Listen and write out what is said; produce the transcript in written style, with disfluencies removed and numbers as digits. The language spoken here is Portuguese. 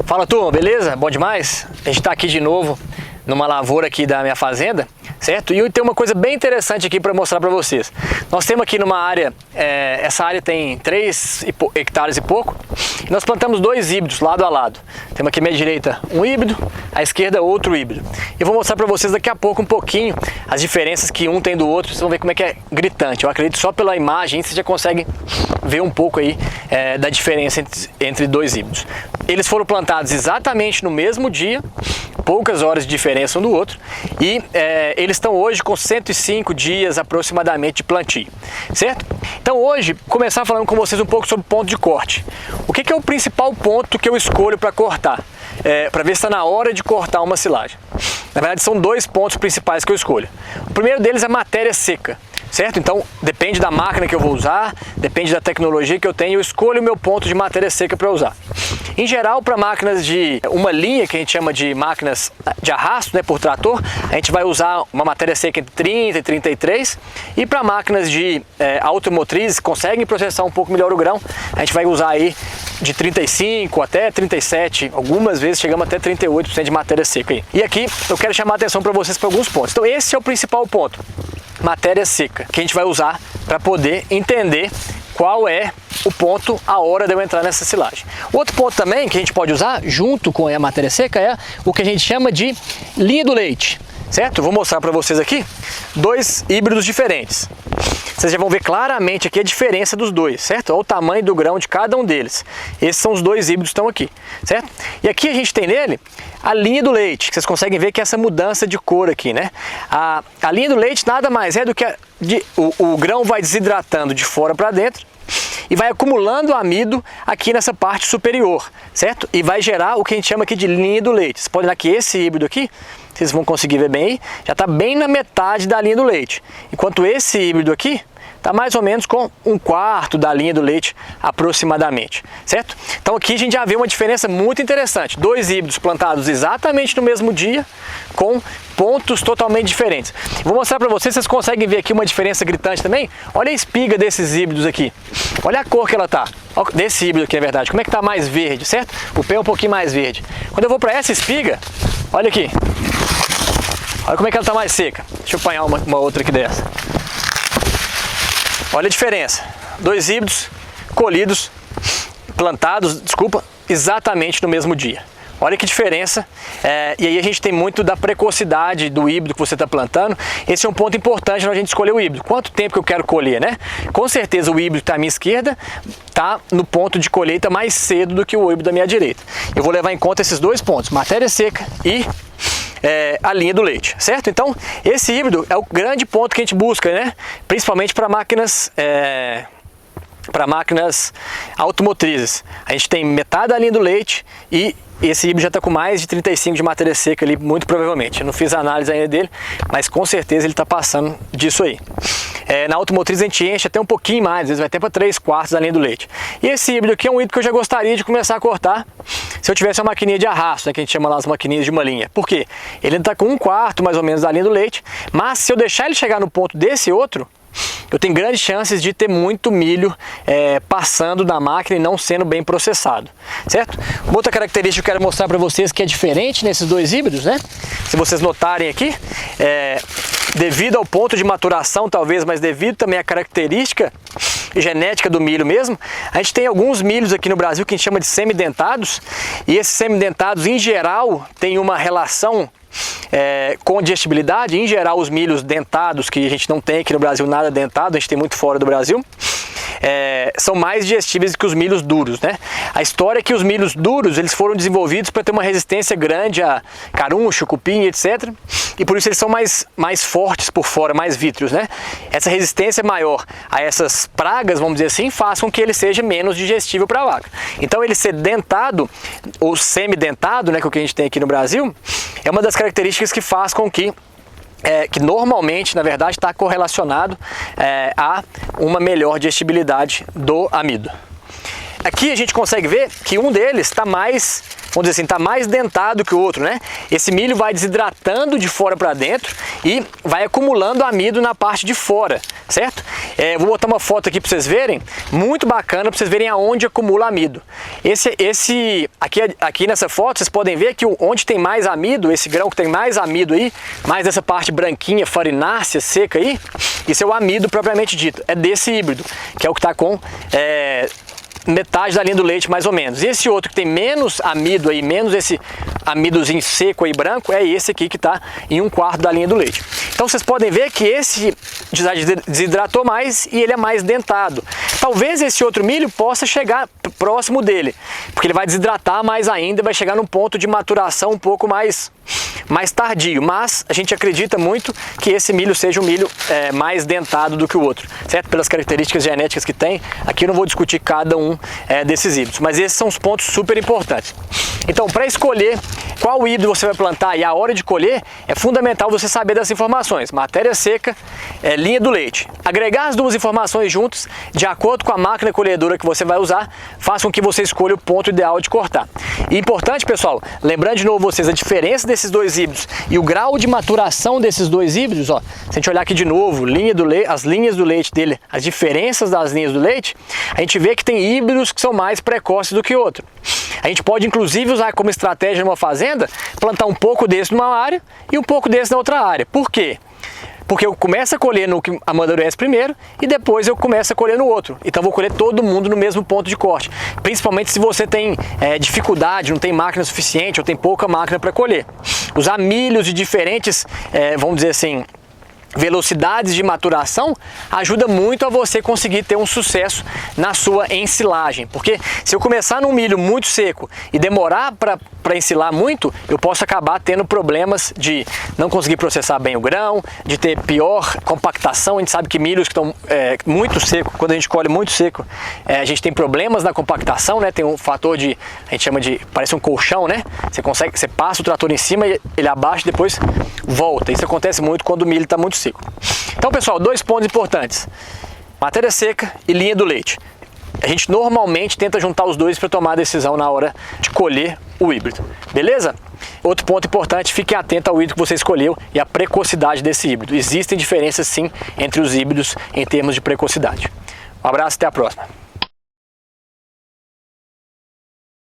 Fala turma, beleza? Bom demais? A gente tá aqui de novo numa lavoura aqui da minha fazenda, certo? E tem uma coisa bem interessante aqui para mostrar para vocês. Nós temos aqui numa área, essa área tem 3 hectares e pouco, e nós plantamos 2 híbridos lado a lado. Temos aqui à minha direita um híbrido, à esquerda outro híbrido. E eu vou mostrar para vocês daqui a pouco um pouquinho as diferenças que um tem do outro, vocês vão ver como é que é gritante. Eu acredito só pela imagem você já consegue ver um pouco aí da diferença entre 2 híbridos. Eles foram plantados exatamente no mesmo dia, poucas horas de diferença um do outro, e eles estão hoje com 105 dias aproximadamente de plantio, certo? Então hoje, começar falando com vocês um pouco sobre ponto de corte. O que é o principal ponto que eu escolho para cortar? Para ver se está na hora de cortar uma silagem. Na verdade são 2 pontos principais que eu escolho. O primeiro deles é matéria seca, certo? Então depende da máquina que eu vou usar, depende da tecnologia que eu tenho, eu escolho o meu ponto de matéria seca para usar. Em geral, para máquinas de uma linha, que a gente chama de máquinas de arrasto, né, por trator, a gente vai usar uma matéria seca entre 30 e 33, e para máquinas de automotrizes que conseguem processar um pouco melhor o grão, a gente vai usar aí de 35 até 37, algumas vezes chegamos até 38% de matéria seca aí. E aqui eu quero chamar a atenção para vocês para alguns pontos. Então esse é o principal ponto, matéria seca, que a gente vai usar para poder entender qual é o ponto, a hora de eu entrar nessa silagem. Outro ponto também que a gente pode usar junto com a matéria seca é o que a gente chama de linha do leite, certo? Eu vou mostrar para vocês aqui 2 híbridos diferentes. Vocês já vão ver claramente aqui a diferença dos dois, certo? Olha o tamanho do grão de cada um deles. Esses são os 2 híbridos que estão aqui, certo? E aqui a gente tem nele a linha do leite, que vocês conseguem ver que é essa mudança de cor aqui, né? A linha do leite nada mais é do que o grão vai desidratando de fora para dentro e vai acumulando amido aqui nessa parte superior, certo? E vai gerar o que a gente chama aqui de linha do leite. Vocês podem ver que esse híbrido aqui, vocês vão conseguir ver bem aí, já está bem na metade da linha do leite. Enquanto esse híbrido aqui está mais ou menos com 1/4 da linha do leite aproximadamente, certo? Então aqui a gente já vê uma diferença muito interessante. 2 híbridos plantados exatamente no mesmo dia, com pontos totalmente diferentes. Vou mostrar para vocês conseguem ver aqui uma diferença gritante também. Olha a espiga desses híbridos aqui. Olha a cor que ela tá. Desse híbrido aqui, na verdade. Como é que tá mais verde, certo? O pé é um pouquinho mais verde. Quando eu vou para essa espiga, olha aqui. Olha como é que ela tá mais seca. Deixa eu apanhar uma outra aqui dessa. Olha a diferença. 2 híbridos colhidos, plantados, exatamente no mesmo dia. Olha que diferença, e aí a gente tem muito da precocidade do híbrido que você está plantando. Esse é um ponto importante na gente escolher o híbrido. Quanto tempo que eu quero colher, né? Com certeza o híbrido que está à minha esquerda está no ponto de colheita mais cedo do que o híbrido da minha direita. Eu vou levar em conta esses 2 pontos, matéria seca e a linha do leite, certo? Então esse híbrido é o grande ponto que a gente busca, né? Principalmente para máquinas automotrizes. A gente tem metade da linha do leite e esse híbrido já está com mais de 35 de matéria seca ali, muito provavelmente. Eu não fiz a análise ainda dele, mas com certeza ele está passando disso aí. Na automotriz a gente enche até um pouquinho mais, às vezes vai até para 3/4 da linha do leite. E esse híbrido aqui é um híbrido que eu já gostaria de começar a cortar se eu tivesse uma maquininha de arrasto, né, que a gente chama lá as maquininhas de uma linha. Por quê? Ele está com 1/4 mais ou menos da linha do leite, mas se eu deixar ele chegar no ponto desse outro, eu tenho grandes chances de ter muito milho passando da máquina e não sendo bem processado, certo? Uma outra característica que eu quero mostrar para vocês que é diferente nesses 2 híbridos, né? Se vocês notarem aqui, devido ao ponto de maturação talvez, mas devido também à característica genética do milho mesmo, a gente tem alguns milhos aqui no Brasil que a gente chama de semidentados, e esses semidentados em geral têm uma relação com digestibilidade. Em geral os milhos dentados, que a gente não tem aqui no Brasil nada dentado, a gente tem muito fora do Brasil, são mais digestíveis que os milhos duros, né? A história é que os milhos duros eles foram desenvolvidos para ter uma resistência grande a caruncho, cupim, etc. E por isso eles são mais fortes por fora, mais vítreos, né? Essa resistência maior a essas pragas, vamos dizer assim, faz com que ele seja menos digestível para a vaca. Então ele ser dentado ou semidentado, né, que é o que a gente tem aqui no Brasil, é uma das características que faz com que normalmente, na verdade, está correlacionado a uma melhor digestibilidade do amido. Aqui a gente consegue ver que um deles está mais, vamos dizer assim, está mais dentado que o outro, né? Esse milho vai desidratando de fora para dentro e vai acumulando amido na parte de fora, certo? Vou botar uma foto aqui para vocês verem, muito bacana, para vocês verem aonde acumula amido. Aqui nessa foto vocês podem ver que onde tem mais amido, esse grão que tem mais amido aí, mais dessa parte branquinha, farinácea, seca aí, isso é o amido propriamente dito, é desse híbrido, que é o que está com metade da linha do leite mais ou menos. E esse outro que tem menos amido aí, menos esse amidozinho seco aí branco, é esse aqui que está em 1/4 da linha do leite. Então vocês podem ver que esse já desidratou mais e ele é mais dentado. Talvez esse outro milho possa chegar próximo dele, porque ele vai desidratar mais ainda e vai chegar num ponto de maturação um pouco mais tardio, mas a gente acredita muito que esse milho seja um milho mais dentado do que o outro, certo? Pelas características genéticas que tem. Aqui eu não vou discutir cada um desses híbridos, mas esses são os pontos super importantes. Então, para escolher qual híbrido você vai plantar e a hora de colher, é fundamental você saber dessas informações: matéria seca, linha do leite. Agregar as duas informações juntas, de acordo com a máquina colhedora que você vai usar, faça com que você escolha o ponto ideal de cortar. E importante, pessoal, lembrando de novo vocês a diferença desses dois híbridos e o grau de maturação desses dois híbridos, ó, se a gente olhar aqui de novo, as linhas do leite dele, as diferenças das linhas do leite, a gente vê que tem híbridos que são mais precoces do que outro. A gente pode inclusive usar como estratégia numa fazenda, plantar um pouco desse numa área e um pouco desse na outra área. Por quê? Porque eu começo a colher no que amadurece primeiro e depois eu começo a colher no outro. Então eu vou colher todo mundo no mesmo ponto de corte. Principalmente se você tem dificuldade, não tem máquina suficiente ou tem pouca máquina para colher. Usar milhos de diferentes, vamos dizer assim, velocidades de maturação ajuda muito a você conseguir ter um sucesso na sua ensilagem, porque se eu começar num milho muito seco e demorar para ensilar muito, eu posso acabar tendo problemas de não conseguir processar bem o grão, de ter pior compactação. A gente sabe que milhos que estão muito seco, quando a gente colhe muito seco, a gente tem problemas na compactação, né? Tem um fator de, a gente chama de, parece um colchão, né? Você passa o trator em cima, ele abaixa e depois volta. Isso acontece muito quando o milho está muito seco. Então, pessoal, dois pontos importantes: matéria seca e linha do leite. A gente normalmente tenta juntar os dois para tomar a decisão na hora de colher o híbrido, beleza? Outro ponto importante: fique atento ao híbrido que você escolheu e à precocidade desse híbrido. Existem diferenças sim entre os híbridos em termos de precocidade. Um abraço, até a próxima.